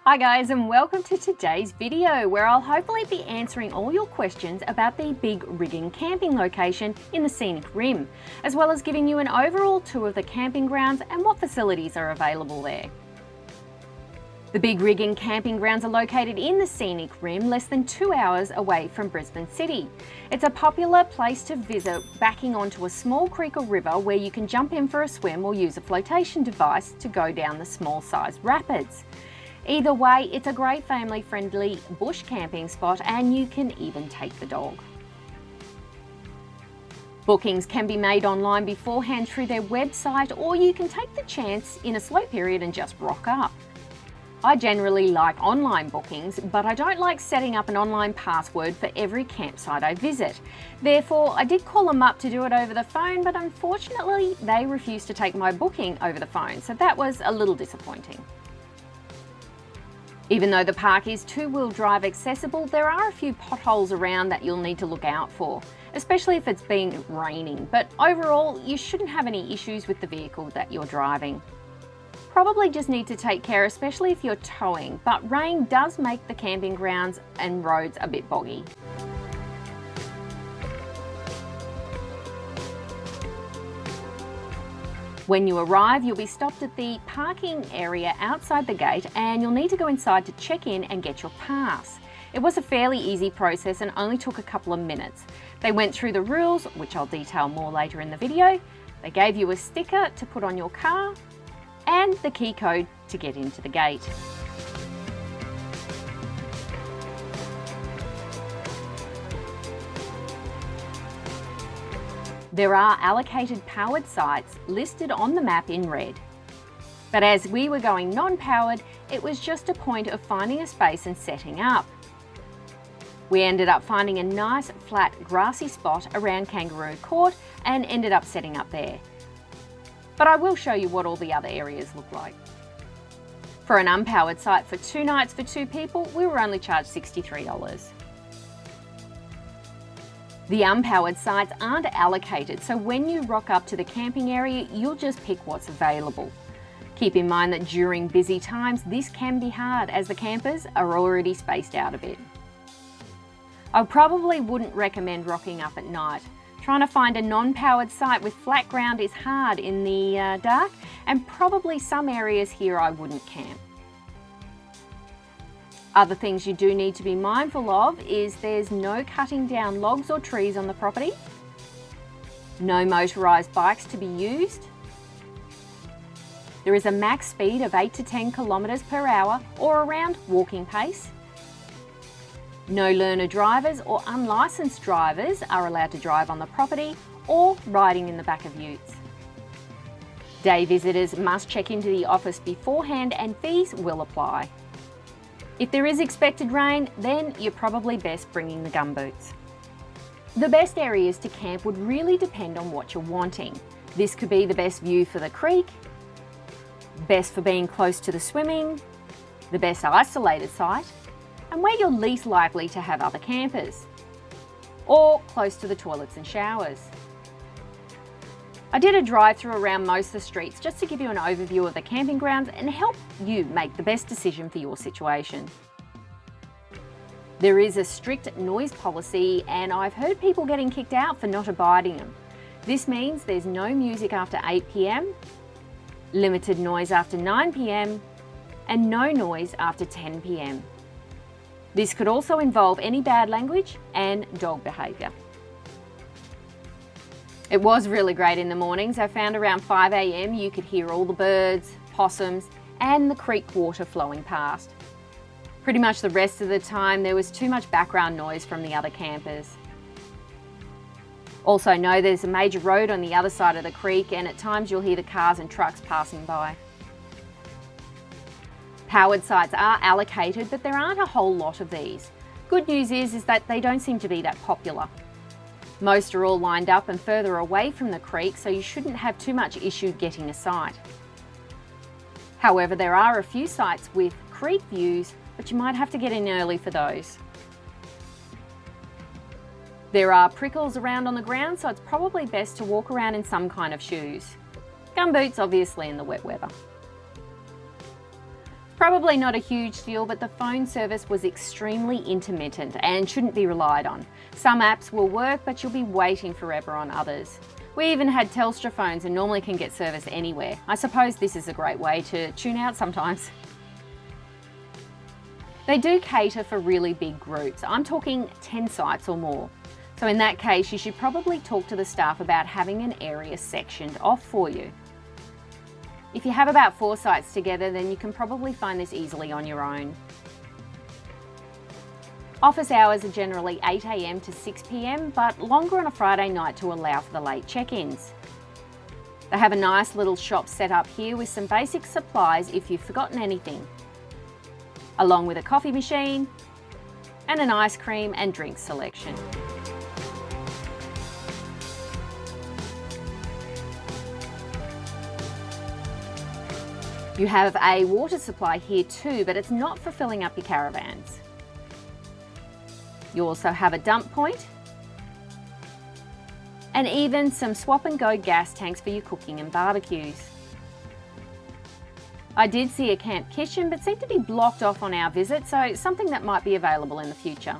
Hi guys, and welcome to today's video where I'll hopefully be answering all your questions about the Bigriggen camping location in the Scenic Rim, as well as giving you an overall tour of the camping grounds and what facilities are available there. The Bigriggen Camping Grounds are located in the Scenic Rim, less than 2 hours away from Brisbane City. It's a popular place to visit, backing onto a small creek or river where you can jump in for a swim or use a flotation device to go down the small-sized rapids. Either way, it's a great family-friendly bush camping spot, and you can even take the dog. Bookings can be made online beforehand through their website, or you can take the chance in a slow period and just rock up. I generally like online bookings, but I don't like setting up an online password for every campsite I visit. Therefore, I did call them up to do it over the phone, but unfortunately, they refused to take my booking over the phone, so that was a little disappointing. Even though the park is two-wheel drive accessible, there are a few potholes around that you'll need to look out for, especially if it's been raining, but overall you shouldn't have any issues with the vehicle that you're driving. Probably just need to take care, especially if you're towing, but rain does make the camping grounds and roads a bit boggy. When you arrive, you'll be stopped at the parking area outside the gate, and you'll need to go inside to check in and get your pass. It was a fairly easy process and only took a couple of minutes. They went through the rules, which I'll detail more later in the video. They gave you a sticker to put on your car and the key code to get into the gate. There are allocated powered sites listed on the map in red. But as we were going non-powered, it was just a point of finding a space and setting up. We ended up finding a nice flat grassy spot around Kangaroo Court and ended up setting up there. But I will show you what all the other areas look like. For an unpowered site for 2 nights for 2 people, we were only charged $63. The unpowered sites aren't allocated, so when you rock up to the camping area, you'll just pick what's available. Keep in mind that during busy times, this can be hard as the campers are already spaced out a bit. I probably wouldn't recommend rocking up at night. Trying to find a non-powered site with flat ground is hard in the dark, and probably some areas here I wouldn't camp. Other things you do need to be mindful of is there's no cutting down logs or trees on the property, no motorised bikes to be used, there is a max speed of 8 to 10 kilometres per hour or around walking pace, no learner drivers or unlicensed drivers are allowed to drive on the property or riding in the back of utes. Day visitors must check into the office beforehand and fees will apply. If there is expected rain, then you're probably best bringing the gumboots. The best areas to camp would really depend on what you're wanting. This could be the best view for the creek, best for being close to the swimming, the best isolated site, and where you're least likely to have other campers, or close to the toilets and showers. I did a drive-through around most of the streets just to give you an overview of the camping grounds and help you make the best decision for your situation. There is a strict noise policy, and I've heard people getting kicked out for not abiding them. This means there's no music after 8 p.m, limited noise after 9 p.m, and no noise after 10 p.m. This could also involve any bad language and dog behaviour. It was really great in the mornings. I found around 5 a.m. you could hear all the birds, possums, and the creek water flowing past. Pretty much the rest of the time there was too much background noise from the other campers. Also know there's a major road on the other side of the creek, and at times you'll hear the cars and trucks passing by. Powered sites are allocated, but there aren't a whole lot of these. Good news is that they don't seem to be that popular. Most are all lined up and further away from the creek, so you shouldn't have too much issue getting a site. However, there are a few sites with creek views, but you might have to get in early for those. There are prickles around on the ground, so it's probably best to walk around in some kind of shoes. Gumboots obviously in the wet weather. Probably not a huge deal, but the phone service was extremely intermittent and shouldn't be relied on. Some apps will work, but you'll be waiting forever on others. We even had Telstra phones and normally can get service anywhere. I suppose this is a great way to tune out sometimes. They do cater for really big groups. I'm talking 10 sites or more. So in that case, you should probably talk to the staff about having an area sectioned off for you. If you have about 4 sites together, then you can probably find this easily on your own. Office hours are generally 8 AM to 6 PM, but longer on a Friday night to allow for the late check-ins. They have a nice little shop set up here with some basic supplies if you've forgotten anything, along with a coffee machine and an ice cream and drinks selection. You have a water supply here too, but it's not for filling up your caravans. You also have a dump point and even some swap and go gas tanks for your cooking and barbecues. I did see a camp kitchen, but seemed to be blocked off on our visit, so something that might be available in the future.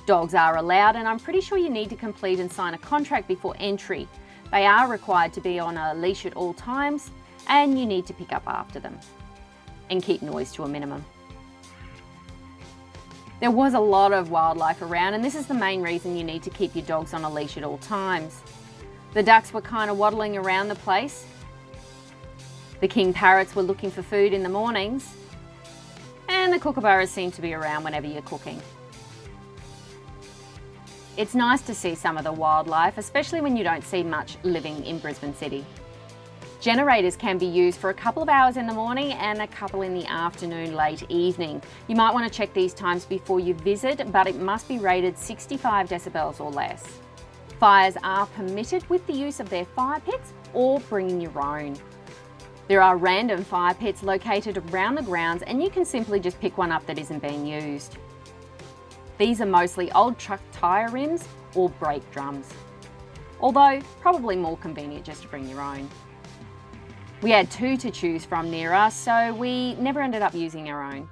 Dogs are allowed, and I'm pretty sure you need to complete and sign a contract before entry. They are required to be on a leash at all times, and you need to pick up after them and keep noise to a minimum. There was a lot of wildlife around, and this is the main reason you need to keep your dogs on a leash at all times. The ducks were kind of waddling around the place. The king parrots were looking for food in the mornings, and the kookaburras seem to be around whenever you're cooking. It's nice to see some of the wildlife, especially when you don't see much living in Brisbane City. Generators can be used for a couple of hours in the morning and a couple in the afternoon, late evening. You might want to check these times before you visit, but it must be rated 65 decibels or less. Fires are permitted with the use of their fire pits or bringing your own. There are random fire pits located around the grounds, and you can simply just pick one up that isn't being used. These are mostly old truck tyre rims or brake drums, although probably more convenient just to bring your own. We had 2 to choose from near us, so we never ended up using our own.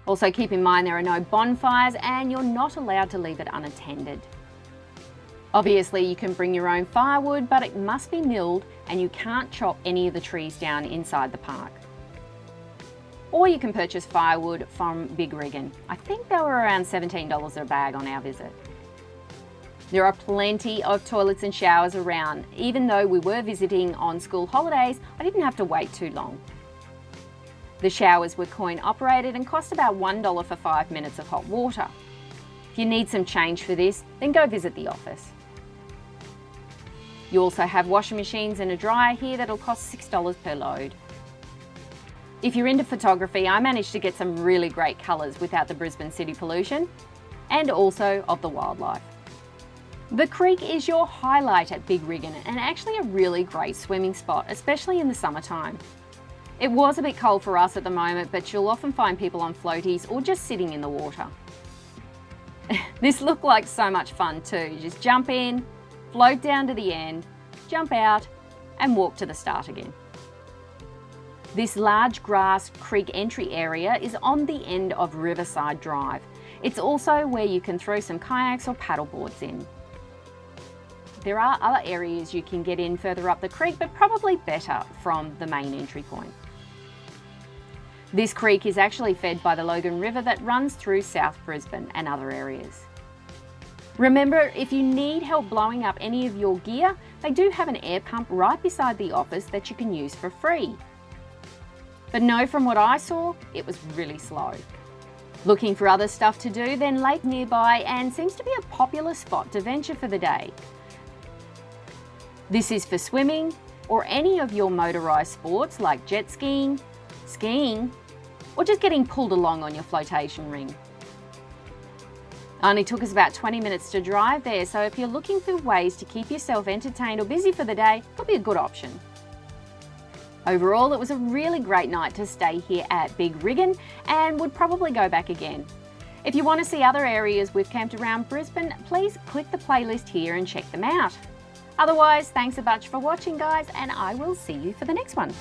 Also keep in mind there are no bonfires and you're not allowed to leave it unattended. Obviously you can bring your own firewood, but it must be milled and you can't chop any of the trees down inside the park. Or you can purchase firewood from Bigriggen. I think they were around $17 a bag on our visit. There are plenty of toilets and showers around. Even though we were visiting on school holidays, I didn't have to wait too long. The showers were coin operated and cost about $1 for 5 minutes of hot water. If you need some change for this, then go visit the office. You also have washing machines and a dryer here that'll cost $6 per load. If you're into photography, I managed to get some really great colours without the Brisbane city pollution, and also of the wildlife. The creek is your highlight at Bigriggen and actually a really great swimming spot, especially in the summertime. It was a bit cold for us at the moment, but you'll often find people on floaties or just sitting in the water. This looked like so much fun too. You just jump in, float down to the end, jump out and walk to the start again. This large grass creek entry area is on the end of Riverside Drive. It's also where you can throw some kayaks or paddle boards in. There are other areas you can get in further up the creek, but probably better from the main entry point. This creek is actually fed by the Logan River that runs through South Brisbane and other areas. Remember, if you need help blowing up any of your gear, they do have an air pump right beside the office that you can use for free. But no, from what I saw, it was really slow. Looking for other stuff to do, then lake nearby and seems to be a popular spot to venture for the day. This is for swimming or any of your motorised sports like jet skiing, skiing, or just getting pulled along on your flotation ring. Only took us about 20 minutes to drive there, so if you're looking for ways to keep yourself entertained or busy for the day, it'll be a good option. Overall, it was a really great night to stay here at Bigriggen and would probably go back again. If you want to see other areas we've camped around Brisbane, please click the playlist here and check them out. Otherwise, thanks a bunch for watching guys, and I will see you for the next one.